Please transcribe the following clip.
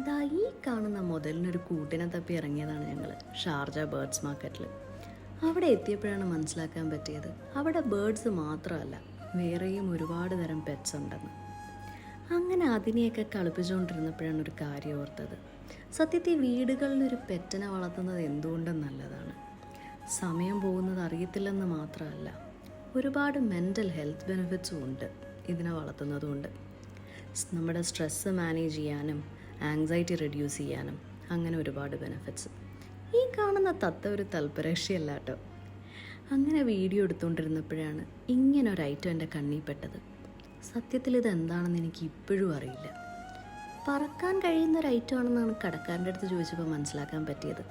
ദാ ഈ കാണുന്ന മുതലിനൊരു കൂട്ടിനെ തപ്പി ഇറങ്ങിയതാണ് ഞങ്ങൾ ഷാർജ ബേർഡ്സ് മാർക്കറ്റിൽ. അവിടെ എത്തിയപ്പോഴാണ് മനസ്സിലാക്കാൻ പറ്റിയത് അവിടെ ബേർഡ്സ് മാത്രമല്ല വേറെയും ഒരുപാട് തരം പെറ്റ്സ് ഉണ്ടെന്ന്. അങ്ങനെ അതിനെയൊക്കെ കളിപ്പിച്ചുകൊണ്ടിരുന്നപ്പോഴാണ് ഒരു കാര്യം ഓർത്തത്. സത്യത്തിൽ വീടുകളിലൊരു പെറ്റിനെ വളർത്തുന്നത് എന്തുകൊണ്ടും നല്ലതാണ്. സമയം പോകുന്നത് അറിയത്തില്ലെന്ന് മാത്രമല്ല, ഒരുപാട് മെൻ്റൽ ഹെൽത്ത് ബെനിഫിറ്റ്സും ഉണ്ട് ഇതിനെ വളർത്തുന്നതുകൊണ്ട്. നമ്മുടെ സ്ട്രെസ്സ് മാനേജ് ചെയ്യാനും ആങ്സൈറ്റി റെഡ്യൂസ് ചെയ്യാനും അങ്ങനെ ഒരുപാട് ബെനിഫിറ്റ്സ്. ഈ കാണുന്ന തത്ത ഒരു തൽപരക്ഷിയല്ല കേട്ടോ. അങ്ങനെ വീഡിയോ എടുത്തുകൊണ്ടിരുന്നപ്പോഴാണ് ഇങ്ങനൊരു ഐറ്റം എൻ്റെ കണ്ണിൽ പെട്ടത്. സത്യത്തിൽ ഇതെന്താണെന്ന് എനിക്ക് ഇപ്പോഴും അറിയില്ല. പറക്കാൻ കഴിയുന്നൊരു ഐറ്റം ആണെന്നാണ് കടക്കാരൻ്റെ അടുത്ത് ചോദിച്ചപ്പോൾ മനസ്സിലാക്കാൻ പറ്റിയത്.